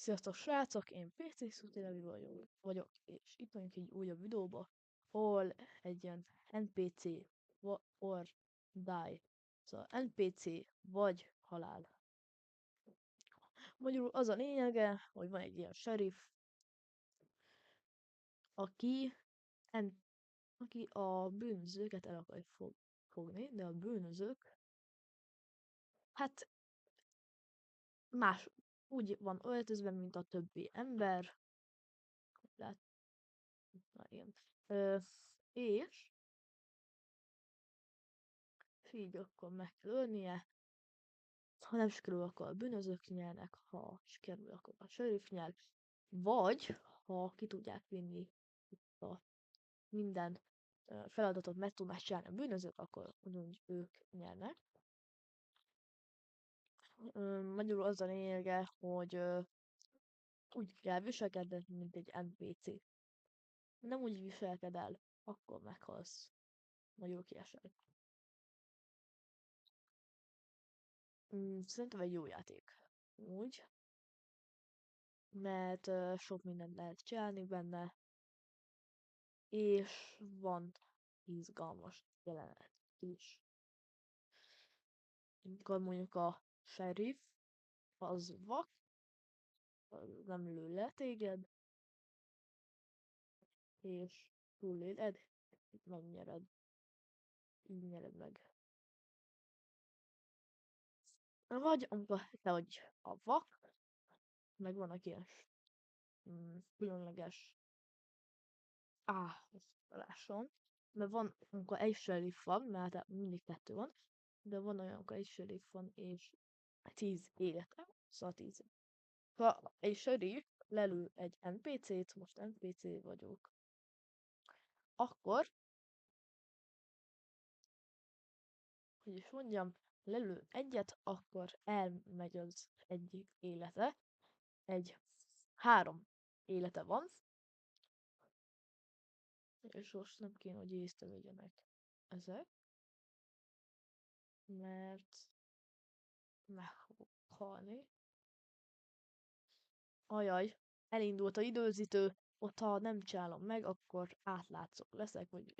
Sziasztok srácok, én PC Szutilevi vagyok, és itt vagyunk egy újabb videóba, ahol egy ilyen NPC or die. Szóval NPC vagy halál. Magyarul az a lényege, hogy van egy ilyen sheriff, aki, en, aki a bűnözőket el akarja fogni, de a bűnözők, hát más, úgy van öltözve, mint a többi ember, lát, na igen. És így akkor meg kell ölnie. Ha nem sikerül, akkor a bűnözők nyernek, ha sikerül, akkor a sheriff nyer, vagy ha ki tudják vinni a minden feladatot meg tudnak csinálni a bűnözők, akkor ugyanúgy ők nyernek. Magyarul az a lényege, hogy úgy kell viselkedni, mint egy NPC. Nem úgy viselkedel, akkor meghalsz. Magyarul kiesel. Szerintem egy jó játék. Úgy, mert sok mindent lehet csinálni benne, és van izgalmas jelenet is. Amikor mondjuk a sheriff az vak, az nem lő le téged, és túléled, megnyered. Így nyered meg. Vagy amikor te vagy a vak, meg vannak ilyen különleges lássam, mert van, amikor egy sheriff van, mert hát mindig kettő van, de van olyan, amikor egy sheriff van, és 10 élete, szóval 10. Ha egy sheriff lelő egy NPC-t, most NPC vagyok, akkor, hogy is mondjam, lelő egyet, akkor elmegy az egyik élete, egy 3 élete van, és most nem kéne, hogy észrevegyenek ezek, mert meg fogok halni. Ajaj, elindult a időzítő, ott ha nem csinálom meg, akkor átlátszok leszek, vagy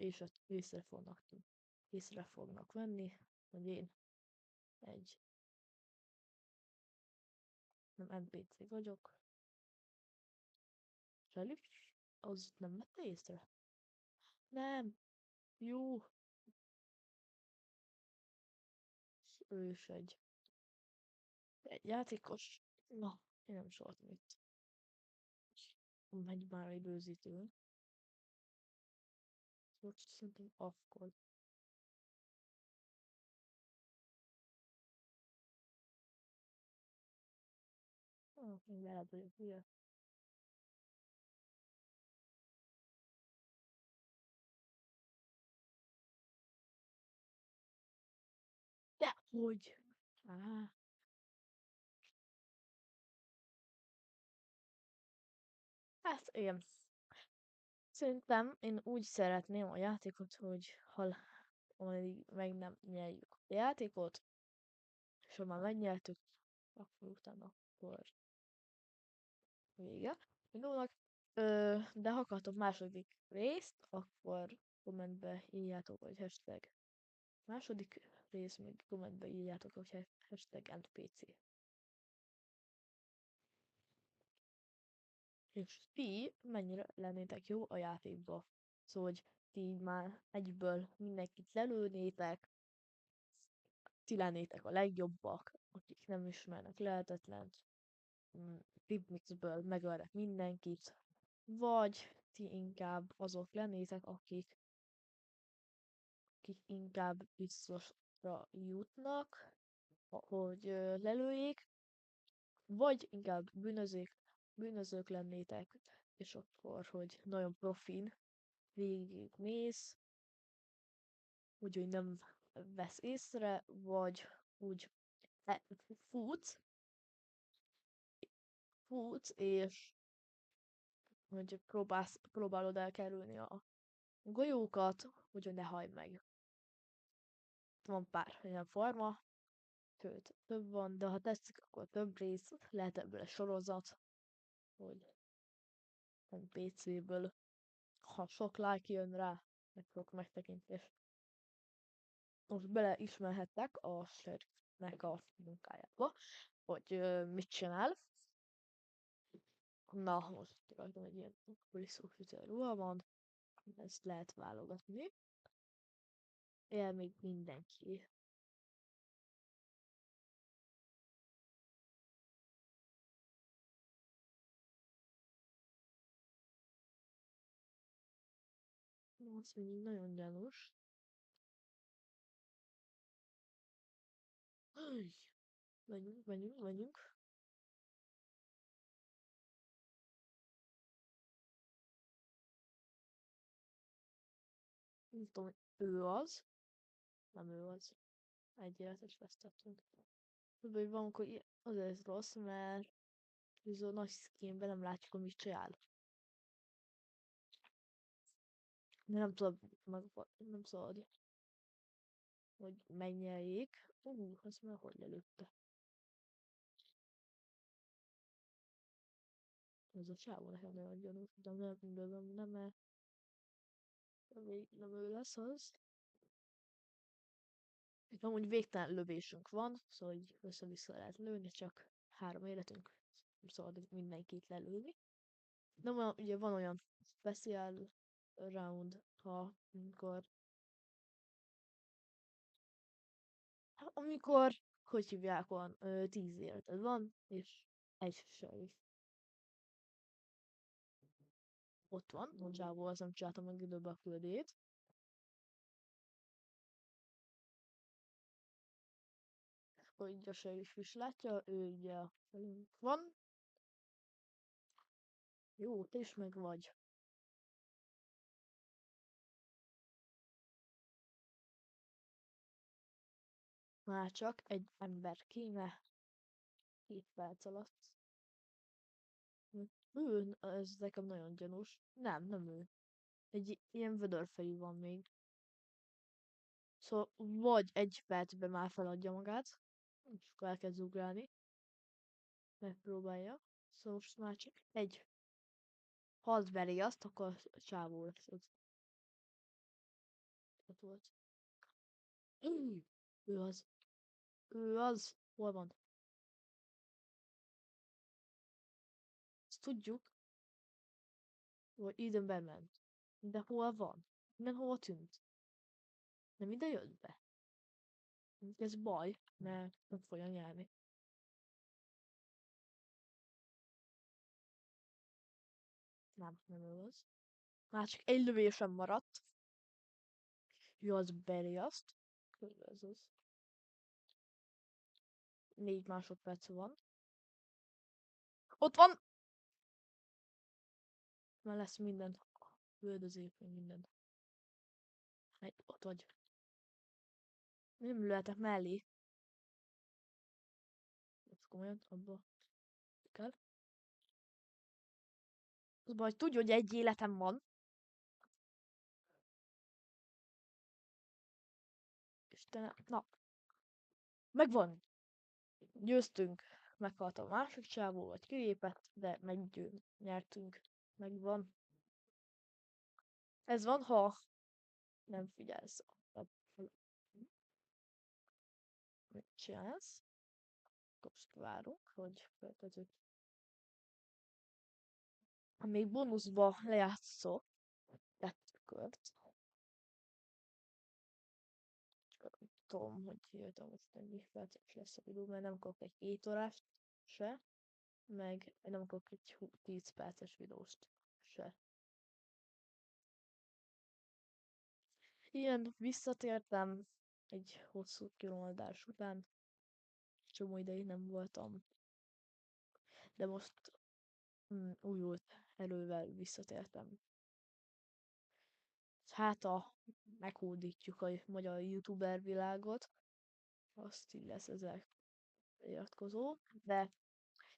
észre fognak venni, hogy én egy nem NPC vagyok. Sheriff? Az nem vette észre? Nem. Jó. Ő is egy játékos. Na, én nem szóltam itt. Megy már időzítő. Most szerintem akkor. Én veled vagyok, ugye? Dehogy! Á, hát igen. Szerintem én úgy szeretném a játékot, hogy ha ameddig meg nem nyerjük a játékot, és ha már megnyertük, akkor utána akkor vége. Videónak. De ha akartok második részt, akkor kommentbe írjátok, hogy hashtag második rész, még kommentbe írjátok, hogy hashtag NPC. És ti mennyire lennétek jó a játékba. Szóval, hogy ti így már egyből mindenkit lelőnétek, ti lennétek a legjobbak, akik nem ismernek lehetetlent, Tipmixből megölnek mindenkit, vagy ti inkább azok lennétek, akik inkább biztosra jutnak, hogy lelőjék, vagy inkább bűnözők lennétek, és akkor, hogy nagyon profin végigmész, úgyhogy nem vesz észre, vagy úgy e- futsz, és hogy próbálod elkerülni a golyókat, hogy ne hagyd meg. Van pár ilyen forma, sőt, több van, de ha tetszik, akkor több rész, lehet ebből egy sorozat. hogy nem PC-ből, ha sok like jön rá, meg sok megtekintés. Most beleismerhettek a Serifnek a munkájába, hogy mit csinál. Na, most rajtam egy ilyen poliszófűző ruha van, ezt lehet válogatni. Él még mindenki. Az mindig nagyon gyanús. Haj, menjünk. Nem tudom, ő az. Nem ő az. Egy életet vesztettünk. Tudod, hogy van, amikor azért ez rossz, mert bizony nagy skinben nem látjuk, hogy mit csinál. De nem tudom, nem szabad, hogy megnyeljék. Azt már hogy lelőtte. Ez a csávó nekem nagyon gyanús, de nem, nem ő lesz az. Itt amúgy végtelen lövésünk van, szóval így össze-vissza lehet lőni, csak 3 életünk. Nem szabad mindenkit lelőni. De ugye van olyan special round, ha amikor, hogy hívják, van 10 életed van, és egy sheriff. Ott van, a csávó az nem csinálta meg időbe a küldét. Hogy így a sheriff is látja, ő ugye velünk van. Jó, te is meg vagy. Már csak egy ember kéne 7 perc alatt. Ő, ez nekem nagyon gyanús. Nem ő. Egy ilyen vödörfejű van még. Szóval vagy egy percben már feladja magát, és akkor elkezd ugrálni, megpróbálja. Szóval most már csak egy. Ha az veri azt, akkor a csávó lesz az. Ott volt. Ő az. Ő az. Hol van? Ezt tudjuk, hogy időben ment. De hol van? Mindenhova tűnt. Nem ide jött be. Ez baj, mert nem fogja nyerni. Nem ő az. Már csak egy lövésem maradt. Jó, az beri azt. Körülbelül ez az. 4 másodperc van. Ott van! Már lesz minden. Üldözés, meg minden. Ott vagy. Nem lőhetek mellé. Ez komolyan, abba kell. Az baj, tudja, hogy egy életem van. Istenem, na. Megvan. Győztünk. Meghalt a másik csávó, vagy kilépett, de nyertünk. Megvan. Ez van, ha nem figyelsz. Mit csinálsz? Most várunk, hogy feltegyük. Ha még bónuszba lejátszok 2 kört, csak tudom, hogy jöttem most ennyi perces lesz a videó, mert nem akarok egy 2 órást se, meg nem akarok egy 10 perces videóst se. Ilyen visszatértem egy hosszú kilometrás után, csomó ideig nem voltam, de most újult erővel visszatértem. Hát meghódítjuk a magyar youtuber világot, azt így lesz ezek iratkozó, de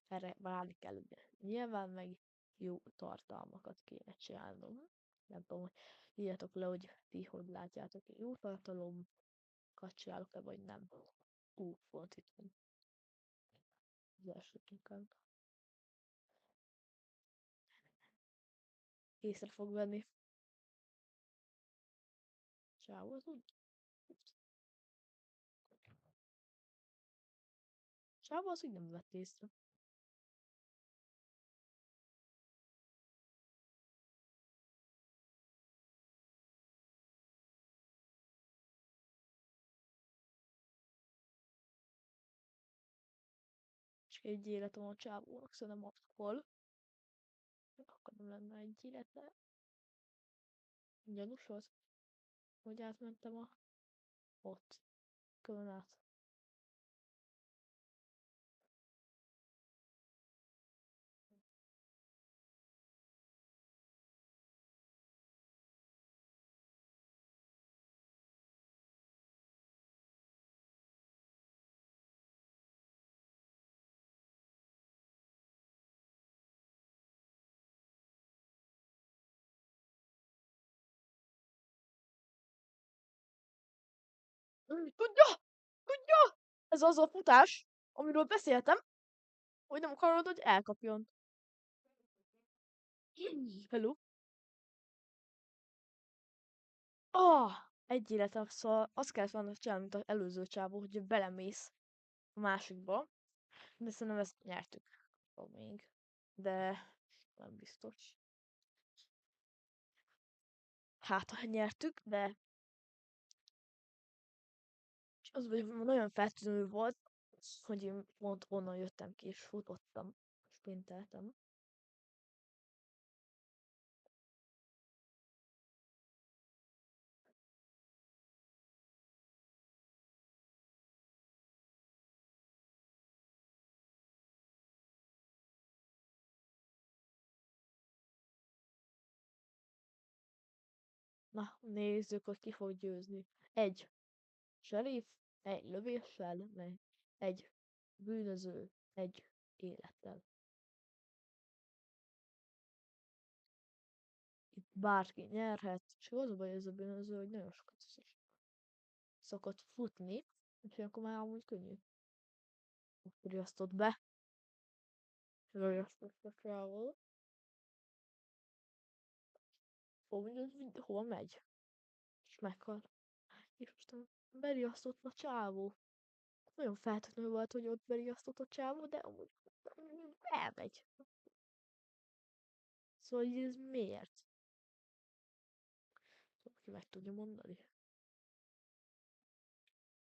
erre várni kell ugye. Nyilván meg jó tartalmakat kéne csinálnom. Nem tudom, hogy írjatok le, hogy ti hogy látjátok, hogy jó tartalomat csinálok-e, vagy nem. Pont itt van az első klikken. észre fog venni. Csávó az úgy, csávó az úgy nem vett észre. Csak egy életem a csávónak, szerintem akkor. Akkor nem lenne egy élete. Gyanús volt, hogy átmentem ott. Külön át. Tudja! Tudja! Ez az a futás, amiről beszéltem, hogy nem akarod, hogy elkapjon. Hello? Ah! Egy életem, szóval azt kellett volna csinálni, mint az előző csávó, hogy belemész a másikba. De szerintem ezt nyertük. Még. De nem biztos. Hát, ha nyertük, de az, hogy nagyon feltűnő volt, hogy én pont onnan jöttem ki, és futottam, sprinteltem. Na, nézzük, hogy ki fog győzni. Egy sheriff, egy lövéssel, meg egy bűnöző, egy élettel. Itt bárki nyerhet, és az a baj, ez a bűnöző, hogy nagyon sokat szokott futni, úgyhogy akkor már amúgy könnyű. Riasztott be, riasztott a travel. Ó, hogy hova megy? És meghal. És aztán beriasztott a csávó. Nagyon feltűnő volt, hogy ott beriasztott a csávó, de amúgy elmegy. Szóval hogy ez miért? Ki meg tudja mondani?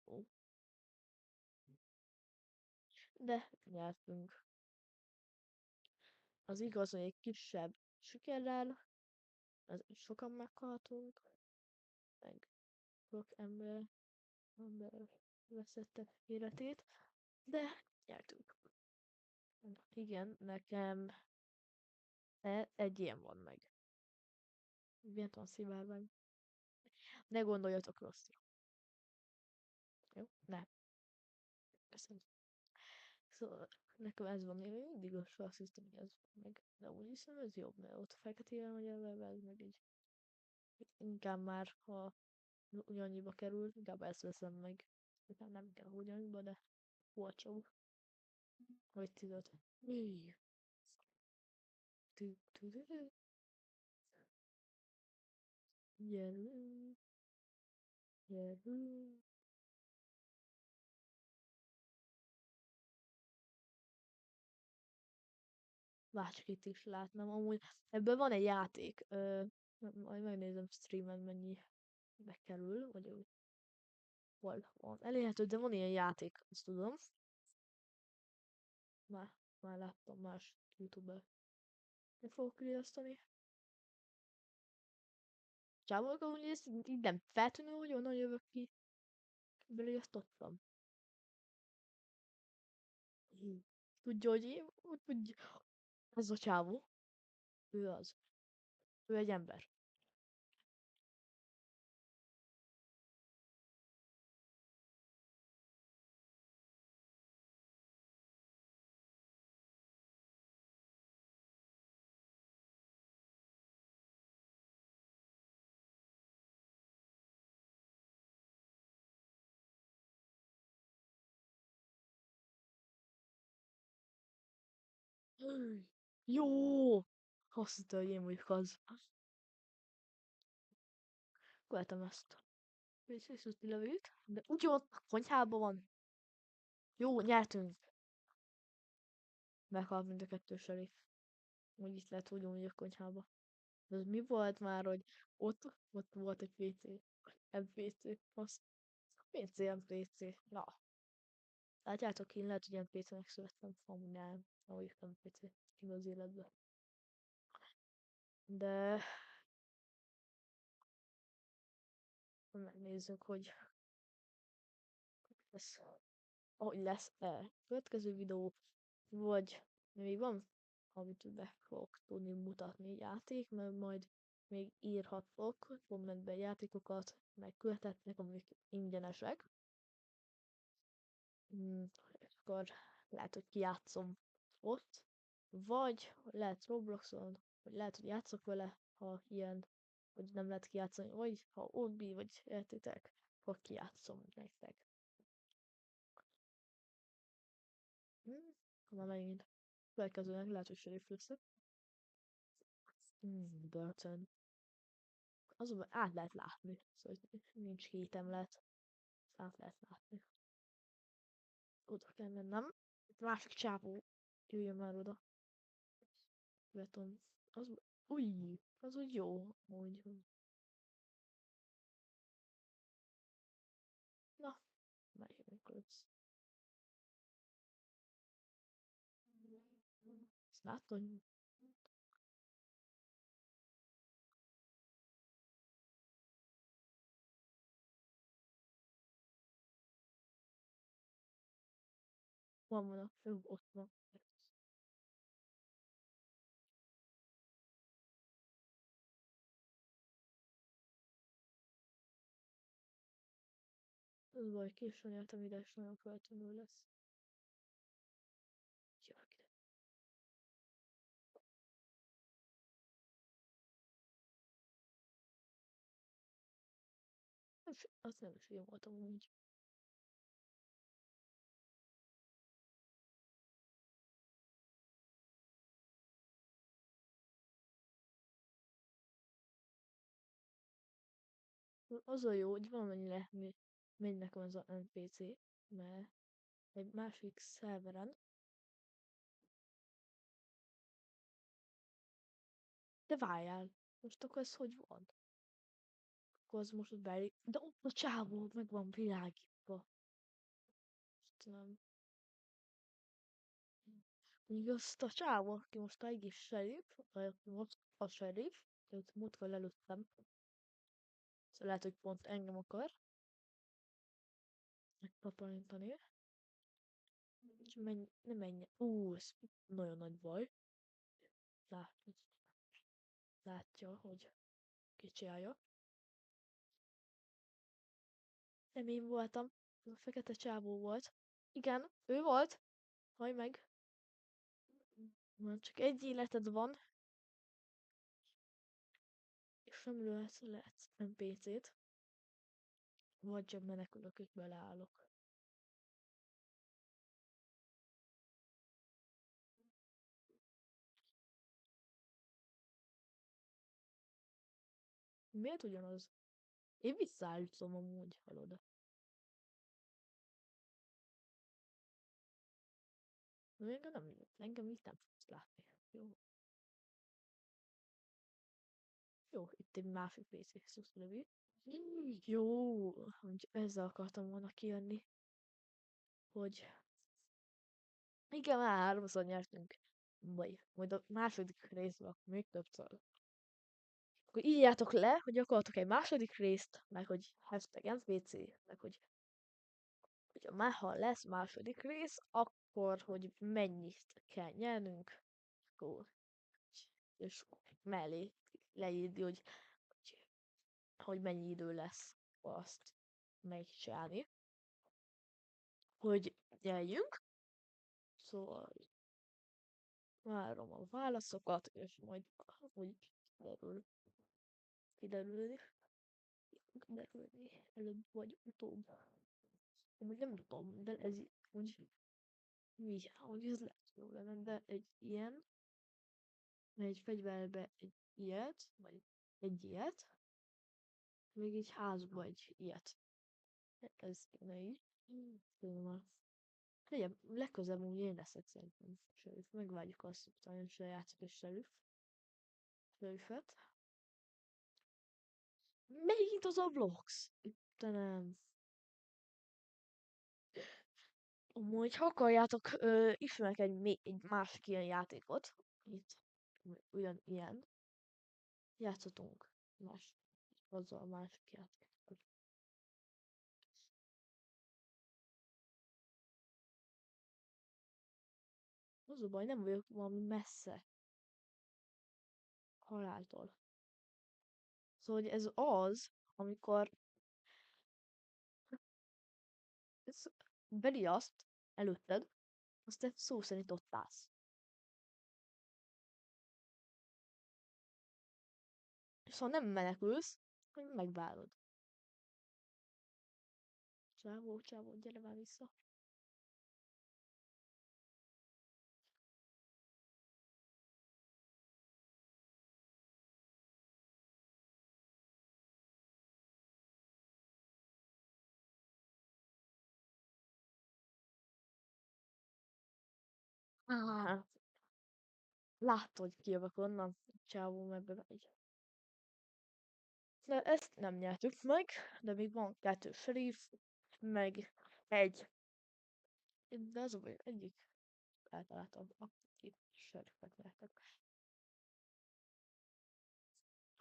Ó, de nyertünk. Az igaz, hogy egy kisebb sikerrel, az sokan meghaltunk, meg sok ember veszette életét, de nyertünk. Igen, nekem egy ilyen van meg. Miért van szivárvány? Ne gondoljatok rosszra. Jó? Ne. Köszönöm. Szóval nekem ez van, én mindig azt hiszem, hogy ez van meg. De úgy hiszem, ez jobb, mert ott feketére vagy elve, ez meg egy inkább már, ha ugyannyiba kerül, inkább ezt veszem meg. Inkább nem kell ugyannyiba, de olcsóbb. Hogy tudod? Mi? Tü-tü-tü-tü. Gyerünk, gyerünk. Máskét is látnám. Amúgy ebből van egy játék. Majd megnézem streamen mennyibe kerül, vagy úgy hol van. Elérhető, de van ilyen játék, azt tudom. Már, már láttam más youtuber. Nem fogok riasztani. Csávok, amúgy ez így nem feltűnő, hogy onnan jövök ki. Beriasztottam. Tudja, hogy én, tudja. Ez a csávó. Ő az. Ő egy ember. Jó! Azt hitte, hogy én vagyok az. Követem ezt. Vészésúti levét, de úgy ott a konyhában van. Jó, nyertünk. Meghalt mind a kettő serif. Úgy itt lehet úgy a konyhába. De az mi volt már, hogy ott volt egy PC. NPC. Az PC, NPC. Na, látjátok, én lehet, hogy NPC-nek születtem. Amúgy nem vagyok NPC. Igaz életben. De megnézzük, hogy lesz, ahogy lesz következő videó, vagy még van, amit be fogok tudni mutatni játék, mert majd még írhatok kommentben játékokat, meg küldhetnek, amik ingyenesek. És akkor lehet, hogy kijátszom ott, vagy lehet Robloxon, vagy lehet, hogy játszok vele, ha ilyen, hogy nem lehet kijátszani, vagy ha OB, vagy értitek, akkor kijátszom nektek. Na megint. Következőnek lehet, hogy sheriff leszek. Börtön. Azonban át lehet látni. Szóval nincs hétem lehet. Át lehet látni. Oda kell mennem. Itt másik csápó. Jöjjön már oda. Beton. Az... Új! Az úgy jó. Úgy. Na. Melyik lesz? Ezt látod? Van a fő, ott van. Az baj, későn értem ide, és nagyon feltűnő lesz. Jövök ide. Az nem is én voltam úgy. Az a jó, hogy valamennyire megy nekem ez a NPC, mert egy másik szerveren. De várjál, most akkor ez hogy van? Akkor az most belik. De ott a csávó meg van világítva. Istenem. Mondjuk azt a csávó, aki most egész serif, vagy aki most a serif, őt múltkor lelőttem. Szóval lehet, hogy pont engem akar megpaparintani. És ne menjen. Ez nagyon nagy baj. Lát, látja, hogy kicsiálja. Nem én voltam. Ez a fekete csávó volt. Igen, ő volt. Haj meg. Már csak egy életed van, és nem lehet NPC-t. Vagy csak menekülök, és beleállok. Miért ugyanaz? Én visszaállítom amúgy, hallod. Engem itt nem fogsz látni. Jó. Jó, itt egy másik PC szuszlövi. Jó, hogy ezzel akartam volna kijönni, hogy igen, már háromszor nyertünk. Majd a második részben akkor még többször. Akkor írjátok le, hogy akartok egy második részt, meg hogy hashtag NPC, meg hogy ha lesz második rész, akkor hogy mennyit kell nyernünk, akkor és mellé leírni, hogy mennyi idő lesz azt megcsinálni, hogy gyerjünk. Szóval várom a válaszokat, és majd úgy kiderül, kiderülni, előbb vagy utóbb. Amúgy nem tudom, de ez úgy, hogy ez lehet jó lenne, de egy ilyen egy fegyverbe egy ilyet, vagy egy ilyet, még egy házba egy ilyet. Ez kéne így. Szóval. Legyen, legközelebb úgy én leszek szerintem sheriff. Megvárjuk azt, hogy talán se játszik egy sheriffet. Megint az a Vlogs! Istenem. Amúgy, ha akarjátok, ismerek egy másik ilyen játékot. Itt. Ugyanilyen. Játszhatunk. Más. Azzal a másik játékot. Az a baj, nem vagyok valami messze haláltól. Szóval hogy ez az, amikor ez beriaszt előtted, azt te szó szerint ott állsz. Szóval nem menekülsz, hanem megvárod. Csávó, csávó, gyere már vissza. Ah, látta, hogy kijövök onnan. Csávó meg bemegy. De ezt nem nyertük meg, de még van 2 sheriff, meg egy. De az a baj, egyik eltaláltam, aktív sheriffet nyertek.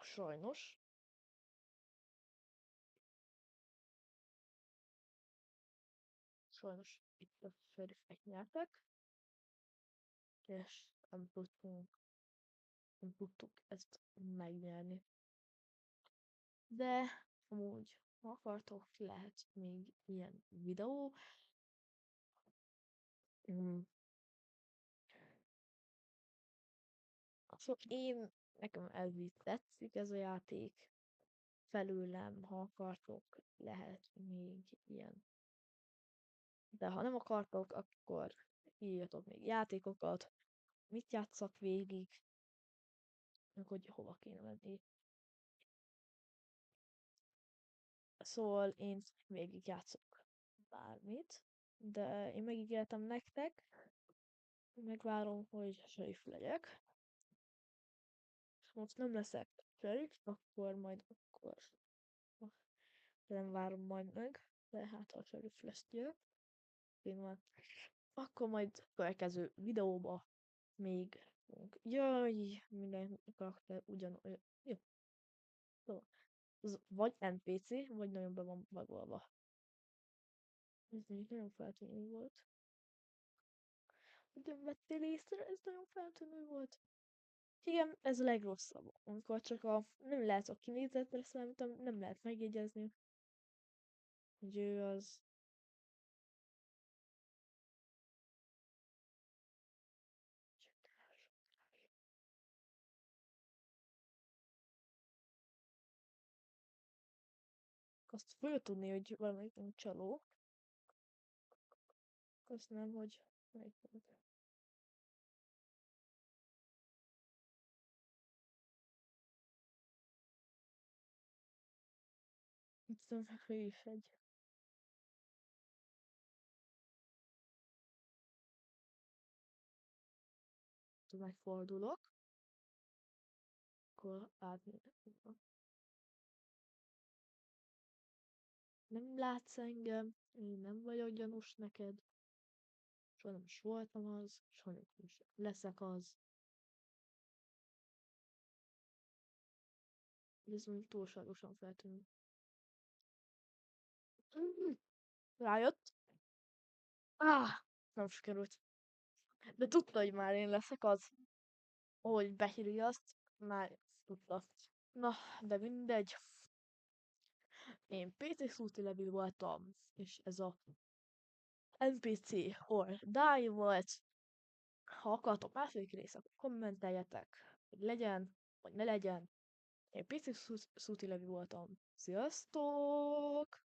Sajnos. Sajnos itt a sheriffek nyertek, és nem tudtuk ezt megnyerni. De amúgy, ha akartok, lehet még ilyen videó. Mm. Szóval nekem ez így tetszik ez a játék. Felőlem, ha akartok, lehet még ilyen. De ha nem akartok, akkor írjatok még játékokat, mit játszak végig, meg hogy hova kéne menni. Szóval én végig játszok bármit, de én megígértem nektek, megvárom, hogy sheriff legyek. És most nem leszek sheriff, akkor majd akkor nem várom majd meg, de hát ha sheriff lesz gyerek, én már akkor majd következő videóba még jaj, minden karakter ugyanolyan. Jó, szóval, az vagy NPC, vagy nagyon be van bagolva. Ez mondjuk nagyon feltűnő volt. Hogy nem vettél észre, ez nagyon feltűnő volt. Igen, ez a legrosszabb, amikor csak nem lehet a kinézetre számítom, nem lehet megjegyezni, hogy ő az. Azt föl tudni, hogy valamelyik nem csaló. Azt nem, hogy melyik volt. Itt nem ő is egy. Megfordulok, akkor átnézek. Nem látsz engem, én nem vagyok gyanús neked. Soha nem is voltam az, soha nem is leszek az. Ez mondjuk túlságosan feltűnő. Rájött. Nem sikerült. De tudta, hogy már én leszek az. Ahogy behírja azt, már tudta. Na, de mindegy. Én PC Szúti Levi voltam, és ez a NPC or Die volt. Ha akartok második részt, akkor kommenteljetek, hogy legyen, vagy ne legyen. Én PC Szúti Levi voltam. Sziasztok!